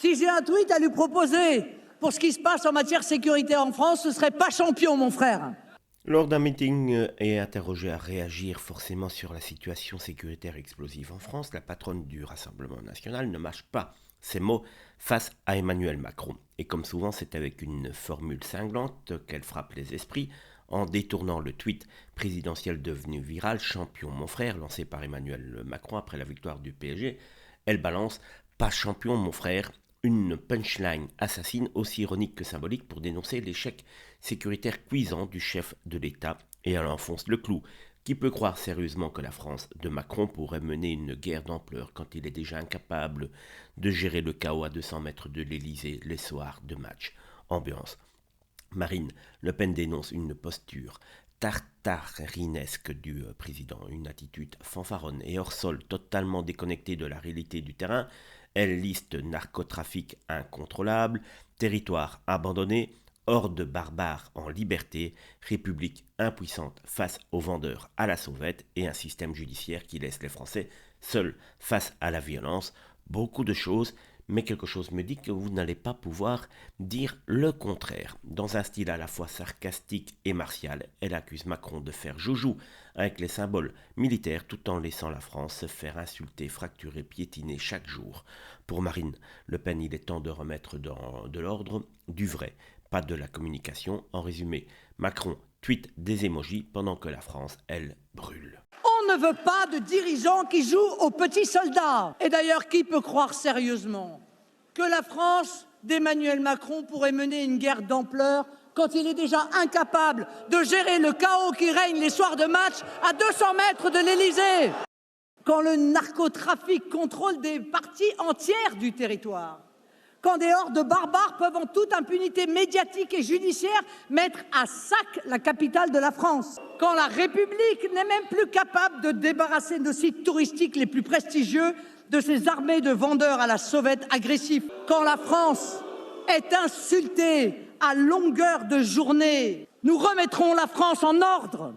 Si j'ai un tweet à lui proposer pour ce qui se passe en matière sécuritaire en France, ce serait pas champion, mon frère. Lors d'un meeting et interrogée à réagir forcément sur la situation sécuritaire explosive en France, la patronne du Rassemblement national ne mâche pas ses mots face à Emmanuel Macron. Et comme souvent, c'est avec une formule cinglante qu'elle frappe les esprits en détournant le tweet présidentiel devenu viral « Champion mon frère » lancé par Emmanuel Macron après la victoire du PSG. Elle balance « Pas champion mon frère », une punchline assassine aussi ironique que symbolique pour dénoncer l'échec sécuritaire cuisant du chef de l'État, et elle enfonce le clou. Qui peut croire sérieusement que la France de Macron pourrait mener une guerre d'ampleur quand il est déjà incapable de gérer le chaos à 200 mètres de l'Élysée les soirs de match? Ambiance. Marine Le Pen dénonce une posture tartarinesque du président, une attitude fanfaronne et hors sol, totalement déconnectée de la réalité du terrain. Elle liste narcotrafic incontrôlable, territoire abandonné, hordes barbares en liberté, république impuissante face aux vendeurs à la sauvette et un système judiciaire qui laisse les Français seuls face à la violence. Beaucoup de choses, mais quelque chose me dit que vous n'allez pas pouvoir dire le contraire. Dans un style à la fois sarcastique et martial, elle accuse Macron de faire joujou avec les symboles militaires tout en laissant la France se faire insulter, fracturer, piétiner chaque jour. Pour Marine Le Pen, il est temps de remettre de l'ordre, du vrai, pas de la communication. En résumé, Macron tweet des émojis pendant que la France, elle, brûle. On ne veut pas de dirigeants qui jouent aux petits soldats. Et d'ailleurs, qui peut croire sérieusement que la France d'Emmanuel Macron pourrait mener une guerre d'ampleur quand il est déjà incapable de gérer le chaos qui règne les soirs de match à 200 mètres de l'Élysée? Quand le narcotrafic contrôle des parties entières du territoire, quand des hordes de barbares peuvent en toute impunité médiatique et judiciaire mettre à sac la capitale de la France, quand la République n'est même plus capable de débarrasser nos sites touristiques les plus prestigieux de ces armées de vendeurs à la sauvette agressifs, quand la France est insultée à longueur de journée, nous remettrons la France en ordre.